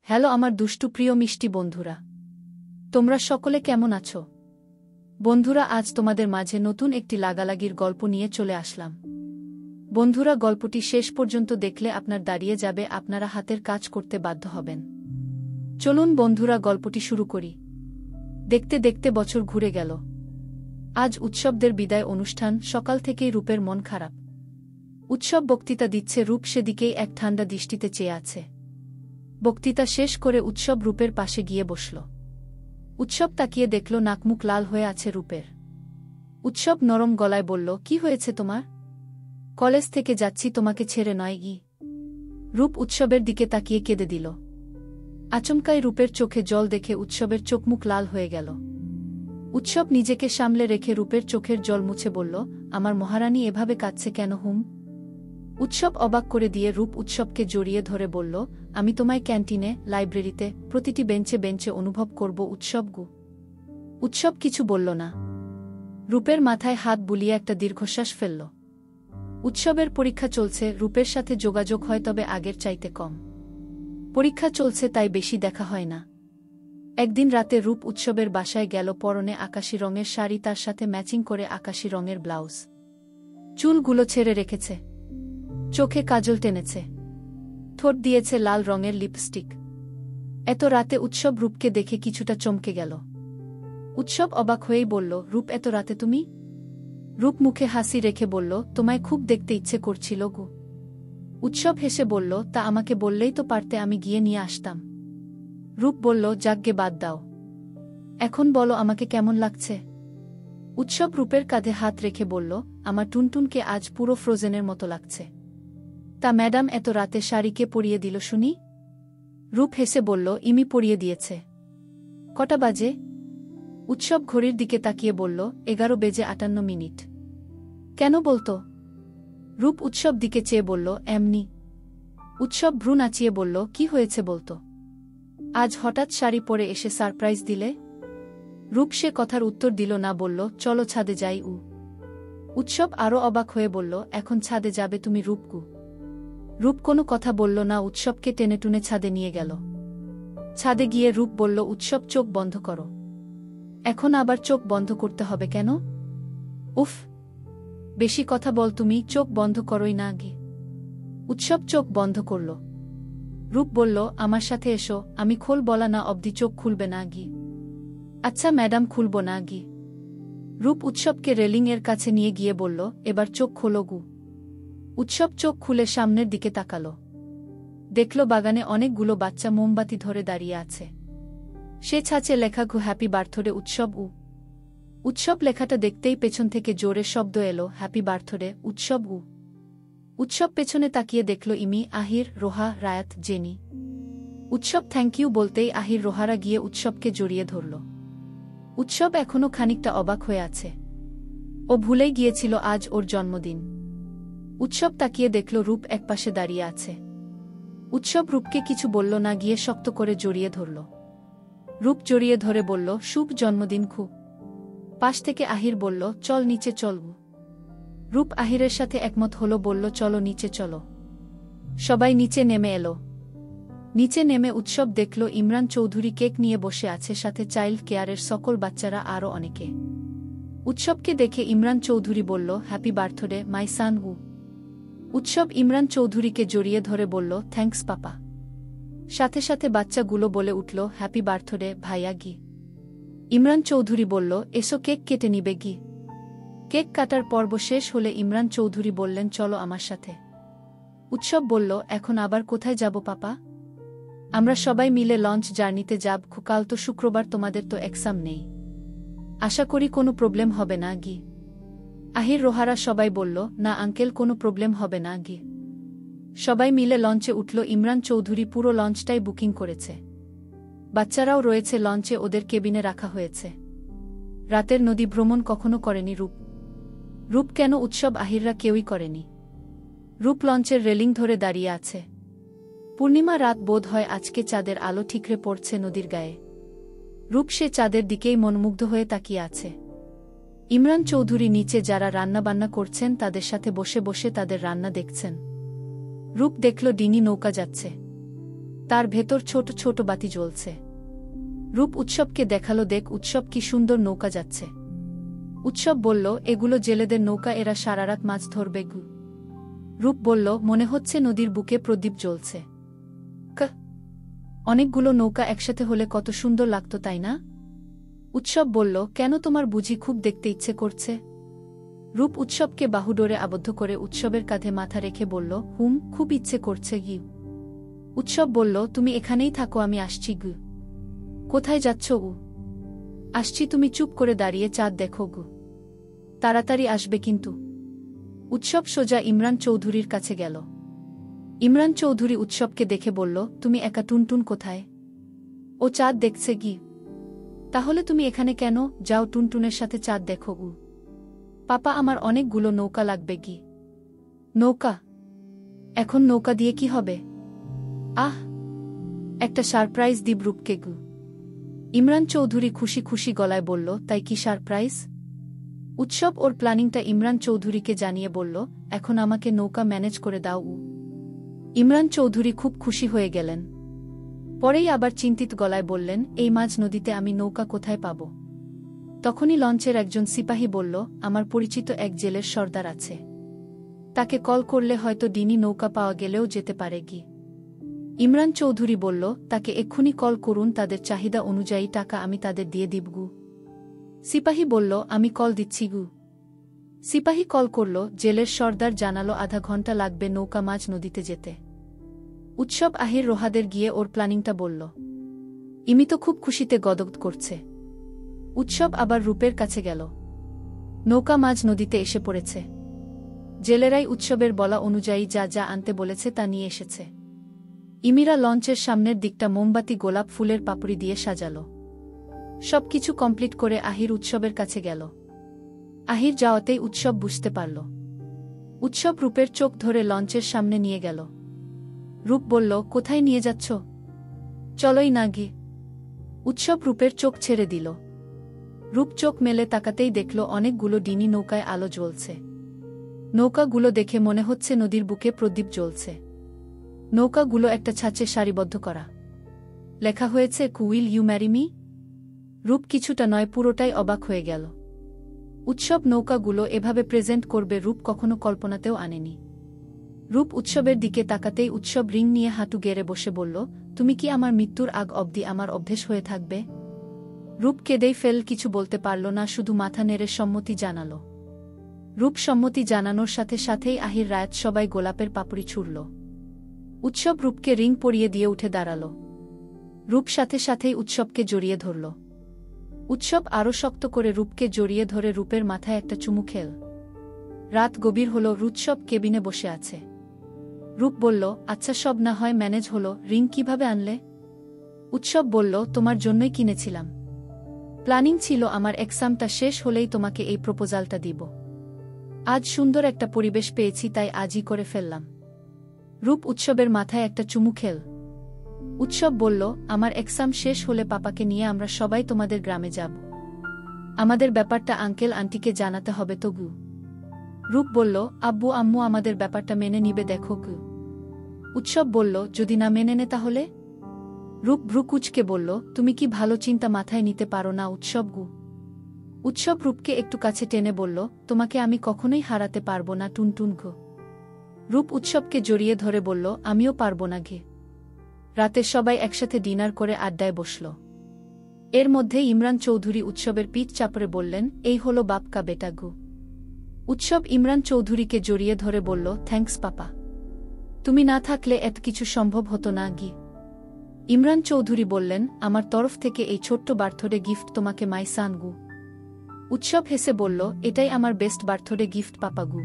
Hello আমার দুষ্টু প্রিয় মিষ্টি বন্ধুরা, তোমরা সকলে কেমন আছো? বন্ধুরা, আজ তোমাদের মাঝে নতুন একটি লাগালাগির গল্প নিয়ে চলে আসলাম। বন্ধুরা, গল্পটি শেষ পর্যন্ত দেখলে আপনার দাঁড়িয়ে যাবে, আপনারা হাতের কাজ করতে বাধ্য হবেন। চলুন বন্ধুরা, গল্পটি শুরু করি। দেখতে দেখতে বছর ঘুরে গেল। আজ উৎসবদের বিদায় অনুষ্ঠান। সকাল থেকেই রূপের মন খারাপ। উৎসব বক্তৃতা দিচ্ছে, রূপ সেদিকেই এক ঠান্ডা দৃষ্টিতে চেয়ে আছে। বক্তৃতা শেষ করে উৎসব রূপের পাশে গিয়ে বসল। উৎসব তাকিয়ে দেখল নাকমুখ লাল হয়ে আছে রূপের। উৎসব নরম গলায় বলল, কি হয়েছে তোমার? কলেজ থেকে যাচ্ছি, তোমাকে ছেড়ে নয় ই। রূপ উৎসবের দিকে তাকিয়ে কেঁদে দিল। আচমকাই রূপের চোখে জল দেখে উৎসবের চোখমুখ লাল হয়ে গেল। উৎসব নিজেকে সামলে রেখে রূপের চোখের জল মুছে বলল, আমার মহারানী এভাবে কাঁদছে কেন হুম? উৎসব অবাক করে দিয়ে রূপ উৎসবকে জড়িয়ে ধরে বলল, আমি তোমায় ক্যান্টিনে, লাইব্রেরিতে, প্রতিটি বেঞ্চে বেঞ্চে অনুভব করব উৎসবগু। উৎসব কিছু বলল না। রূপের মাথায় হাত বুলিয়ে একটা দীর্ঘশ্বাস ফেলল। উৎসবের পরীক্ষা চলছে, রূপের সাথে যোগাযোগ হয় তবে আগের চাইতে কম। পরীক্ষা চলছে তাই বেশি দেখা হয় না। একদিন রাতে রূপ উৎসবের বাসায় গেল। পরনে আকাশি রঙের শাড়ি, তার সাথে ম্যাচিং করে আকাশি রঙের ব্লাউজ। চুলগুলো ছেড়ে রেখেছে, চোখে কাজল টেনেছে, ঠোঁট দিয়েছে লাল রঙের লিপস্টিক। এত রাতে উৎসব রূপকে দেখে কিছুটা চমকে গেল। উৎসব অবাক হয়েই বলল, রূপ এত রাতে তুমি? রূপ মুখে হাসি রেখে বলল, তোমায় খুব দেখতে ইচ্ছে করছিল গো। উৎসব হেসে বলল, তা আমাকে বললেই তো পারতে, আমি গিয়ে নিয়ে আসতাম। রূপ বলল, যাকগে বাদ দাও। এখন বলো আমাকে কেমন লাগছে? উৎসব রূপের কাঁধে হাত রেখে বলল, আমার টুনটুনকে আজ পুরো ফ্রোজেনের মতো লাগছে। তা ম্যাডাম, এত রাতে শাড়ি কে পরিয়ে দিল শুনি? রূপ হেসে বলল, ইমি পরিয়ে দিয়েছে। কটা বাজে? উৎসব ঘড়ির দিকে তাকিয়ে বলল, 11:58। কেন বলতো? রূপ উৎসব দিকে চেয়ে বলল, এমনি। উৎসব ভ্রু নাচিয়ে বলল, কি হয়েছে বলতো? আজ হঠাৎ শাড়ি পরে এসে সারপ্রাইজ দিলে? রূপ সে কথার উত্তর দিল না, বলল, চলো ছাদে যাই। উৎসব আরও অবাক হয়ে বলল, এখন ছাদে যাবে তুমি রূপকু? রূপ কোনো কথা বলল না। উৎসবকে টেনেটুনে ছাদে নিয়ে গেল। ছাদে গিয়ে রূপ বলল, উৎসব চোখ বন্ধ করো। এখন আবার চোখ বন্ধ করতে হবে কেন? উফ, বেশি কথা বল তুমি, চোখ বন্ধ করোই না আগে। উৎসব চোখ বন্ধ করল। রূপ বলল, আমার সাথে এসো, আমি খোল বলা না অবধি চোখ খুলবে না আগে। আচ্ছা ম্যাডাম, খুলব না আগে। রূপ উৎসবকে রেলিং এর কাছে নিয়ে গিয়ে বলল, এবার চোখ খোলো গু। উৎসব চোখ খুলে সামনের দিকে তাকাল। দেখল বাগানে অনেকগুলো বাচ্চা মোমবাতি ধরে দাঁড়িয়ে আছে। সে ছাঁচে লেখা গু হ্যাপি বার্থডে উৎসব উ। উৎসব লেখাটা দেখতেই পেছন থেকে জোরে শব্দ এলো, হ্যাপি বার্থডে উৎসব উ। উৎসব পেছনে তাকিয়ে দেখল ইমি, আহির, রোহা, রায়াত, জেনি। উৎসব থ্যাংক ইউ বলতেই আহির, রোহারা গিয়ে উৎসবকে জড়িয়ে ধরল। উৎসব এখনও খানিকটা অবাক হয়ে আছে। ও ভুলেই গিয়েছিল আজ ওর জন্মদিন। উৎসব তাকিয়ে দেখল রূপ একপাশে দাঁড়িয়ে আছে। উৎসব রূপকে কিছু বলল না, গিয়ে শক্ত করে জড়িয়ে ধরল। রূপ জড়িয়ে ধরে বলল, শুভ জন্মদিন খু। পাশ থেকে আহির বলল, চল নিচে চল। রূপ আহিরের সাথে একমত হলো, বলল, চলো নিচে চলো। সবাই নিচে নেমে এলো। নিচে নেমে উৎসব দেখল ইমরান চৌধুরী কেক নিয়ে বসে আছে, সাথে চাইল্ড কেয়ারের সকল বাচ্চারা আরও অনেকে। উৎসবকে দেখে ইমরান চৌধুরী বলল, হ্যাপি বার্থডে মাই সান উ। উৎসব ইমরান চৌধুরীকে জড়িয়ে ধরে বলল, থ্যাঙ্কস পাপা। সাথে সাথে বাচ্চাগুলো বলে উঠল, হ্যাপি বার্থডে ভাইয়া গি। ইমরান চৌধুরী বলল, এসো কেক কেটে নিবে গি। কেক কাটার পর্ব শেষ হলে ইমরান চৌধুরী বললেন, চলো আমার সাথে। উৎসব বলল, এখন আবার কোথায় যাব পাপা? আমরা সবাই মিলে লঞ্চ জার্নিতে যাব। কাল তো শুক্রবার, তোমাদের তো এক্সাম নেই। আশা করি কোনো প্রবলেম হবে না গি। আহির, রোহারা সবাই বলল, না আঙ্কেল, কোনো প্রবলেম হবে না গি। সবাই মিলে লঞ্চে উঠল। ইমরান চৌধুরী পুরো লঞ্চটাই বুকিং করেছে। বাচ্চারাও রয়েছে লঞ্চে, ওদের কেবিনে রাখা হয়েছে। রাতের নদী ভ্রমণ কখনো করেনি রূপ। রূপ কেন, উৎসব, আহিররা কেউই করেনি। রূপ লঞ্চের রেলিং ধরে দাঁড়িয়ে আছে। পূর্ণিমা রাত বোধ হয়, আজকে চাঁদের আলো ঠিকরে পড়ছে নদীর গায়ে। রূপ সে চাঁদের দিকেই মনমুগ্ধ হয়ে তাকিয়ে আছে। ইমরান চৌধুরী নিচে যারা রান্নাবান্না করছেন তাদের সাথে বসে বসে তাদের রান্না দেখছেন। রূপ দেখল ডিঙি নৌকা যাচ্ছে। তার ভেতর ছোট ছোট বাতি জ্বলছে। রূপ উৎসবকে দেখালো, দেখ উৎসব, কি সুন্দর নৌকা যাচ্ছে। উৎসব বলল, এগুলো জেলেদের নৌকা, এরা সারারাত মাছ ধরবে গু। রূপ বলল, মনে হচ্ছে নদীর বুকে প্রদীপ জ্বলছে। অনেকগুলো নৌকা একসাথে হলে কত সুন্দর লাগতো, তাই না? উৎসব বলল, কেন, তোমার বুঝি খুব দেখতে ইচ্ছে করছে? রূপ উৎসবকে বাহুডোরে আবদ্ধ করে উৎসবের কাঁধে মাথা রেখে বলল, খুব ইচ্ছে করছে গি। উৎসব বলল, তুমি এখানেই থাকো, আমি আসছি গু। কোথায় যাচ্ছ গু? আসছি, তুমি চুপ করে দাঁড়িয়ে চাঁদ দেখো গু। তাড়াতাড়ি আসবে কিন্তু। উৎসব সোজা ইমরান চৌধুরীর কাছে গেল। ইমরান চৌধুরী উৎসবকে দেখে বলল, তুমি একা, টুনটুন কোথায়? ও চাঁদ দেখছে গি। তাহলে তুমি এখানে কেন? যাও টুনটুনের সাথে চাঁদ দেখো গু। পাপা, আমার অনেকগুলো নৌকা লাগবে গি। নৌকা? এখন নৌকা দিয়ে কি হবে? আহ, একটা সারপ্রাইজ দিব রূপকে গু। ইমরান চৌধুরী খুশি খুশি গলায় বলল, তাই কি সারপ্রাইজ? উৎসব ওর প্ল্যানিংটা ইমরান চৌধুরীকে জানিয়ে বলল, এখন আমাকে নৌকা ম্যানেজ করে দাও উ। ইমরান চৌধুরী খুব খুশি হয়ে গেলেন। পরেই আবার চিন্তিত গলায় বললেন, এই মাঝ নদীতে আমি নৌকা কোথায় পাব? তখনই লঞ্চের একজন সিপাহী বলল, আমার পরিচিত এক জেলের সর্দার আছে, তাকে কল করলে হয়তো ডিনি নৌকা পাওয়া গেলেও যেতে পারে গি। ইমরান চৌধুরী বলল, তাকে এক্ষুনি কল করুন, তাদের চাহিদা অনুযায়ী টাকা আমি তাদের দিয়ে দিব গু। সিপাহী বলল, আমি কল দিচ্ছি গু। সিপাহী কল করল, জেলের সর্দার জানালো আধা ঘন্টা লাগবে নৌকা মাঝ নদীতে যেতে। উৎসব আহির রোহাদের গিয়ে ওর প্ল্যানিংটা বলল। ইমি তো খুব খুশিতে গদগদ করছে। উৎসব আবার রূপের কাছে গেল। নৌকা মাঝ নদীতে এসে পড়েছে। জেলেরাই উৎসবের বলা অনুযায়ী যা যা আনতে বলেছে তা নিয়ে এসেছে। ইমিরা লঞ্চের সামনের দিকটা মোমবাতি, গোলাপ ফুলের পাপড়ি দিয়ে সাজাল। সবকিছু কমপ্লিট করে আহির উৎসবের কাছে গেল। আহির যাওয়াতেই উৎসব বুঝতে পারল। উৎসব রূপের চোখ ধরে লঞ্চের সামনে নিয়ে গেল। রূপ বলল, কোথায় নিয়ে যাচ্ছ? চলোই না গি। উৎসব রূপের চোখ ছেড়ে দিল। রূপ চোখ মেলে তাকাতেই দেখল অনেকগুলো ডিনি নৌকায় আলো জ্বলছে। নৌকাগুলো দেখে মনে হচ্ছে নদীর বুকে প্রদীপ জ্বলছে। নৌকাগুলো একটা ছাঁচে সারিবদ্ধ করা। লেখা হয়েছে, উইল ইউ ম্যারি মি? রূপ কিছুটা নয়, পুরোটাই অবাক হয়ে গেল। উৎসব নৌকাগুলো এভাবে প্রেজেন্ট করবে রূপ কখনো কল্পনাতেও আনেনি। রূপ উৎসবের দিকে তাকাতেই উৎসব রিং নিয়ে হাঁটু গেড়ে বসে বলল, তুমি কি আমার মৃত্যুর আগ অবধি আমার অভ্যেস হয়ে থাকবে? রূপ কেঁদেই ফেল, কিছু বলতে পারল না, শুধু মাথা নেড়ে সম্মতি জানাল। রূপ সম্মতি জানানোর সাথে সাথেই আহির রায়াত সবাই গোলাপের পাপড়ি ছুড়ল। উৎসব রূপকে রিং পরিয়ে দিয়ে উঠে দাঁড়াল। রূপ সাথে সাথেই উৎসবকে জড়িয়ে ধরল। উৎসব আরও শক্ত করে রূপকে জড়িয়ে ধরে রূপের মাথায় একটা চুমু খেল। রাত গভীর হল, উৎসব কেবিনে বসে আছে। রূপ বলল, আচ্ছা, সব না হয় ম্যানেজ হলো, রিং কিভাবে আনলে? উৎসব বলল, তোমার জন্যই কিনেছিলাম। প্ল্যানিং ছিল আমার এক্সামটা শেষ হলেই তোমাকে এই প্রপোজালটা দিব। আজ সুন্দর একটা পরিবেশ পেয়েছি, তাই আজই করে ফেললাম। রূপ উৎসবের মাথায় একটা চুমু খেল। উৎসব বলল, আমার এক্সাম শেষ হলে পাপাকে নিয়ে আমরা সবাই তোমাদের গ্রামে যাব। আমাদের ব্যাপারটা আঙ্কেল আন্টিকে জানাতে হবে তো গু। রূপ বলল, আব্বু আম্মু আমাদের ব্যাপারটা মেনে নিবে দেখো গু। উৎসব বলল, যদি না মেনে নে তাহলে? রূপ ভ্রুকুচকে বলল, তুমি কি ভালো চিন্তা মাথায় নিতে পারো না উৎসব গু? উৎসব রূপকে একটু কাছে টেনে বলল, তোমাকে আমি কখনোই হারাতে পারবো না টুনটুন গো। রূপ উৎসবকে জড়িয়ে ধরে বলল, আমিও পারবো না গে। রাতে সবাই একসাথে ডিনার করে আড্ডায় বসল। এর মধ্যে ইমরান চৌধুরী উৎসবের পিঠ চাপড়ে বললেন, এই হলো বাপ কা বেটা গু। উৎসব ইমরান চৌধুরীকে জড়িয়ে ধরে বলল, থ্যাঙ্কস পাপা, তুমি না থাকলে এত কিছু সম্ভব হতো না গি। ইমরান চৌধুরী বললেন, আমার তরফ থেকে এই ছোট্ট বার্থডে গিফট তোমাকে মাই সান গু। উৎসব হেসে বলল, এটাই আমার বেস্ট বার্থডে গিফট পাপা গু।